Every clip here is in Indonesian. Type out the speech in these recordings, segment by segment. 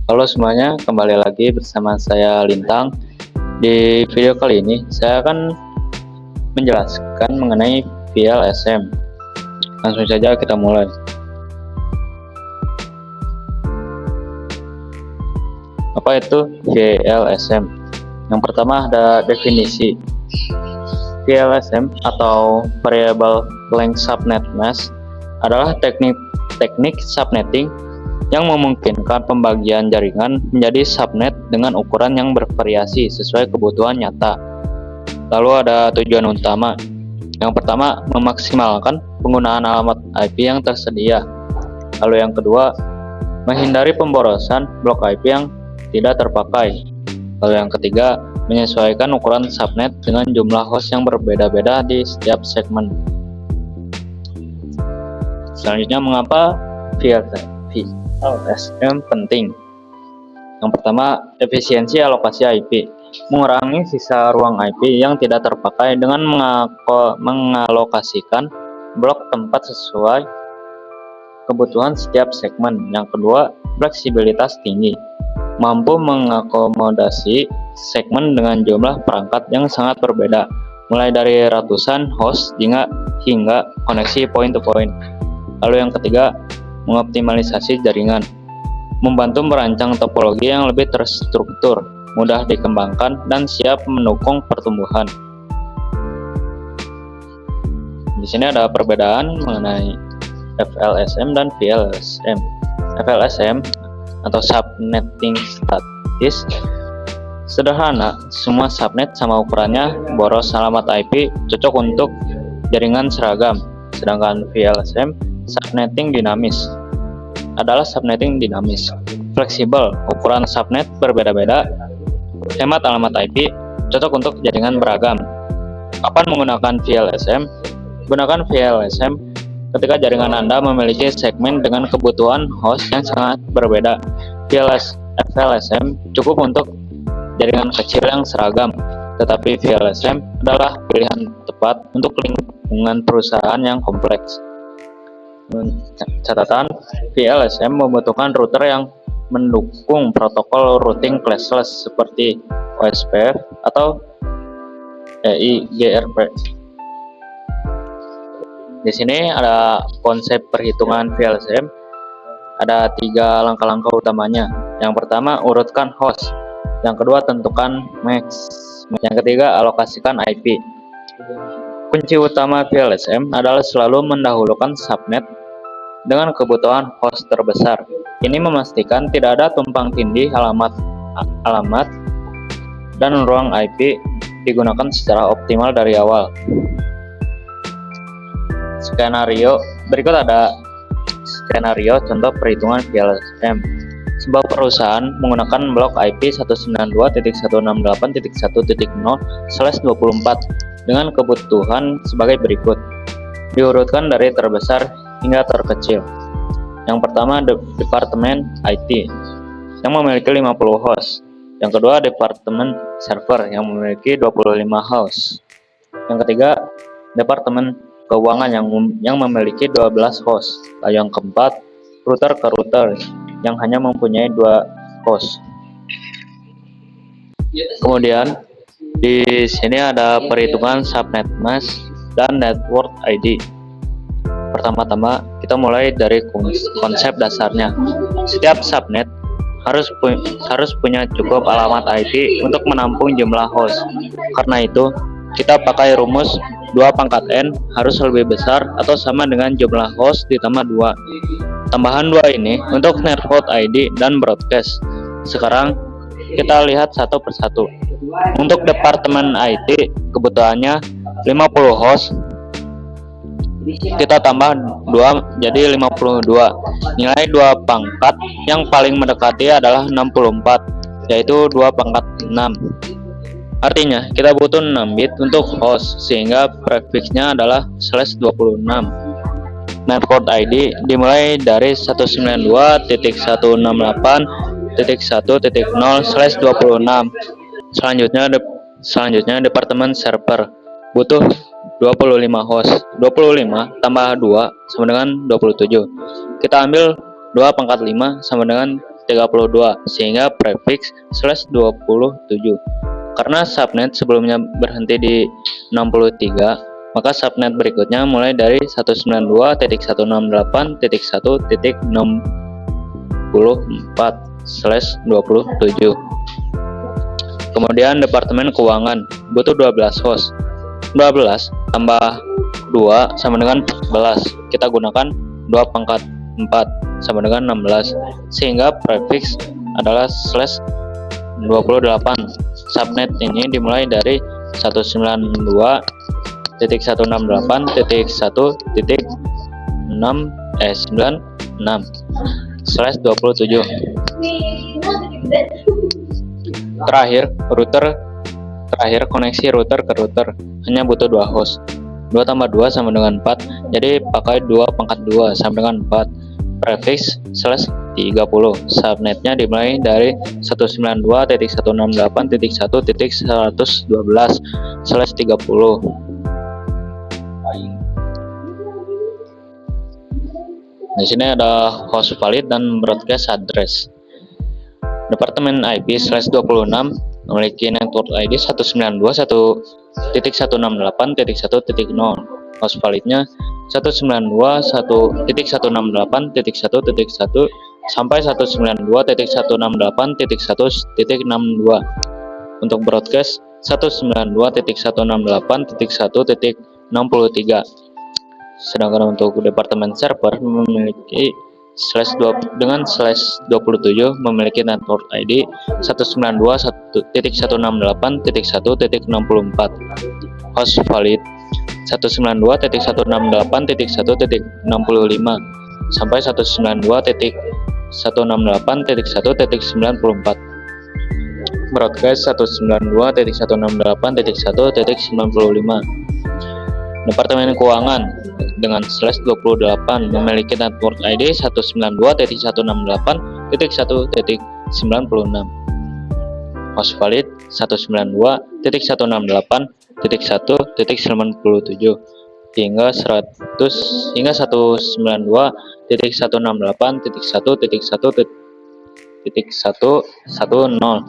Halo semuanya, kembali lagi bersama saya Lintang. Di video kali ini, saya akan menjelaskan mengenai VLSM. Langsung saja kita mulai. Apa itu VLSM? Yang pertama ada definisi. VLSM atau Variable Length Subnet Mask adalah teknik subnetting yang memungkinkan pembagian jaringan menjadi subnet dengan ukuran yang bervariasi sesuai kebutuhan nyata. Lalu ada tujuan utama. Yang pertama, memaksimalkan penggunaan alamat IP yang tersedia. Lalu yang kedua, menghindari pemborosan blok IP yang tidak terpakai. Lalu yang ketiga, menyesuaikan ukuran subnet dengan jumlah host yang berbeda-beda di setiap segmen. Selanjutnya, mengapa VLSM penting? Yang pertama, efisiensi alokasi IP. Mengurangi sisa ruang IP yang tidak terpakai dengan mengalokasikan blok tempat sesuai kebutuhan setiap segmen. Yang kedua, fleksibilitas tinggi. Mampu mengakomodasi segmen dengan jumlah perangkat yang sangat berbeda, mulai dari ratusan host hingga koneksi point-to-point. Lalu yang ketiga, mengoptimalisasi jaringan, membantu merancang topologi yang lebih terstruktur, mudah dikembangkan, dan siap mendukung pertumbuhan. Di sini ada perbedaan mengenai FLSM dan VLSM. FLSM atau subnetting statis sederhana, semua subnet sama ukurannya, boros alamat IP, cocok untuk jaringan seragam. Sedangkan VLSM subnetting dinamis adalah subnetting dinamis, fleksibel, ukuran subnet berbeda-beda, hemat alamat IP, cocok untuk jaringan beragam. Kapan menggunakan VLSM? Gunakan VLSM ketika jaringan Anda memiliki segmen dengan kebutuhan host yang sangat berbeda. FLSM cukup untuk jaringan kecil yang seragam, tetapi VLSM adalah pilihan tepat untuk lingkungan perusahaan yang kompleks. Catatan, VLSM membutuhkan router yang mendukung protokol routing classless seperti OSPF atau EIGRP. Di sini ada konsep perhitungan VLSM. Ada 3 langkah-langkah utamanya. Yang pertama, urutkan host. Yang kedua, tentukan max. Yang ketiga, alokasikan IP. Kunci utama VLSM adalah selalu mendahulukan subnet dengan kebutuhan host terbesar. Ini memastikan tidak ada tumpang tindih alamat dan ruang IP digunakan secara optimal dari awal. Berikut ada skenario contoh perhitungan VLSM. Sebuah perusahaan menggunakan blok IP 192.168.1.0/24 dengan kebutuhan sebagai berikut. Diurutkan dari terbesar hingga terkecil. Yang pertama, departemen IT yang memiliki 50 host. Yang kedua, departemen server yang memiliki 25 host. Yang ketiga, departemen keuangan yang memiliki 12 host. Lalu yang keempat, router ke router yang hanya mempunyai 2 host. Kemudian di sini ada perhitungan subnet mask dan network ID. Pertama-tama kita mulai dari konsep dasarnya. Setiap subnet harus punya cukup alamat IP untuk menampung jumlah host. Karena itu kita pakai rumus 2 × n harus lebih besar atau sama dengan jumlah host ditambah 2. Tambahan 2 ini untuk network ID dan broadcast. Sekarang kita lihat satu persatu. Untuk departemen IT kebutuhannya 50 host. Kita tambah 2 jadi 52. Nilai 2 pangkat yang paling mendekati adalah 64, yaitu 2 × 6. Artinya kita butuh 6 bit untuk host, sehingga prefiksnya adalah /26. Network ID dimulai dari 192.168.1.0/26. Selanjutnya departemen server butuh 25 host. 25 tambah 2 sama dengan 27. Kita ambil 2 × 5 sama dengan 32 sehingga prefiks /27. Karena subnet sebelumnya berhenti di 63, maka subnet berikutnya mulai dari 192.168.1.64/27. Kemudian Departemen Keuangan butuh 12 host. 12 tambah 2 sama dengan 14. Kita gunakan 2 pangkat 4 sama dengan 16, sehingga prefiks adalah /28. Subnet ini dimulai dari 192.168.96/27. Terakhir koneksi router ke router hanya butuh 2 host. 2 tambah 2 sama dengan 4, jadi pakai 2 pangkat 2 sama dengan 4. Prefiks /30. Subnetnya dimulai dari 192.168.1.112/30. Di sini ada host valid dan broadcast address. Departemen IP/26 memiliki network ID 192.168.1.0. Host validnya 192.168.1.1 sampai 192.168.1.62. Untuk broadcast 192.168.1.63. Sedangkan untuk departemen server memiliki dengan /27 memiliki network ID 192.168.1.64. Host valid 192.168.1.65 sampai 192.168.1.94. Broadcast 192.168.1.95. Departemen Keuangan dengan /28 memiliki network ID 192.168.1.96. Host valid 192.168.1.97 hingga 192.168.1.1.110.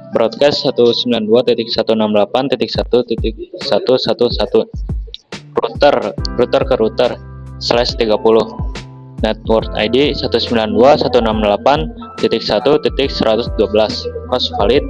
Broadcast 192.168.1.111. Router ke router /30. Network ID 192.168.1.112. Host valid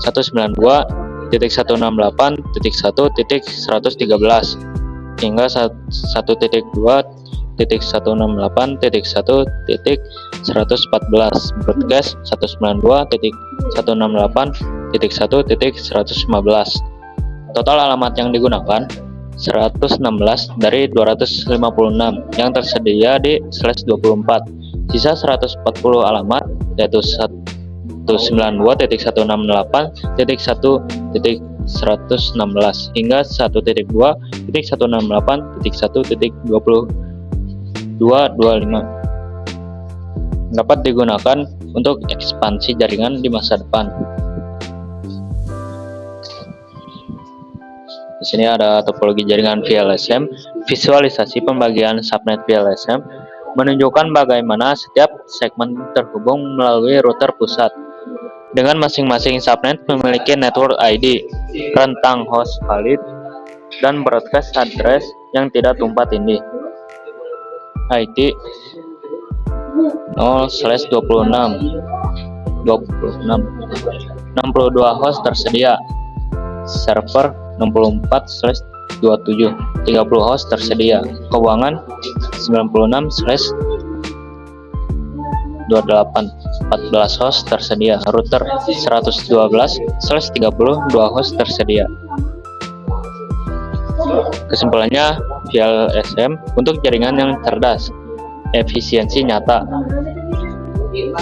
192.168.1.113 hingga 1.2.168.1.114. Broadcast 192.168.1.115. Total alamat yang digunakan 116 dari 256 yang tersedia di /24. Sisa 140 alamat yaitu 192.168.1.116 hingga 1.2.168.1.2225 dapat digunakan untuk ekspansi jaringan di masa depan. Di sini ada topologi jaringan VLSM. Visualisasi pembagian subnet VLSM menunjukkan bagaimana setiap segmen terhubung melalui router pusat. Dengan masing-masing subnet memiliki network ID, rentang host valid, dan broadcast address yang tidak tumpah tindih. IT 0/26 62 host tersedia. Server 64/27 30 host tersedia. Keuangan 96/28 14 host tersedia. Router 112/30 2 host tersedia. Kesimpulannya, VLSM untuk jaringan yang cerdas, efisiensi nyata.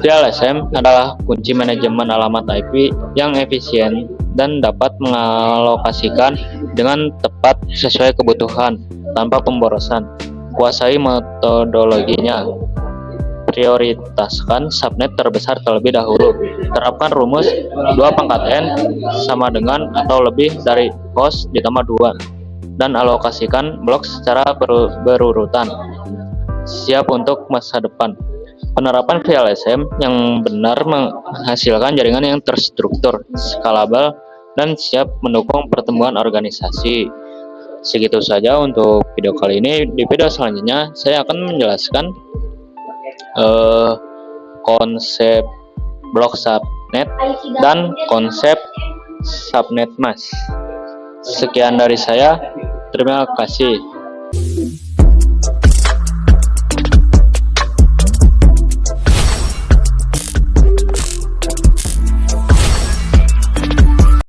VLSM adalah kunci manajemen alamat IP yang efisien dan dapat mengalokasikan dengan tepat sesuai kebutuhan tanpa pemborosan. Kuasai metodologinya. Prioritaskan subnet terbesar terlebih dahulu. Terapkan rumus 2/n sama dengan atau lebih dari host ditambah 2 dan alokasikan blok secara berurutan. Siap untuk masa depan. Penerapan VLSM yang benar menghasilkan jaringan yang terstruktur, skalabel, dan siap mendukung pertumbuhan organisasi. Segitu saja untuk video kali ini. Di video selanjutnya, saya akan menjelaskan konsep blok subnet dan konsep subnet mask. Sekian dari saya. Terima kasih.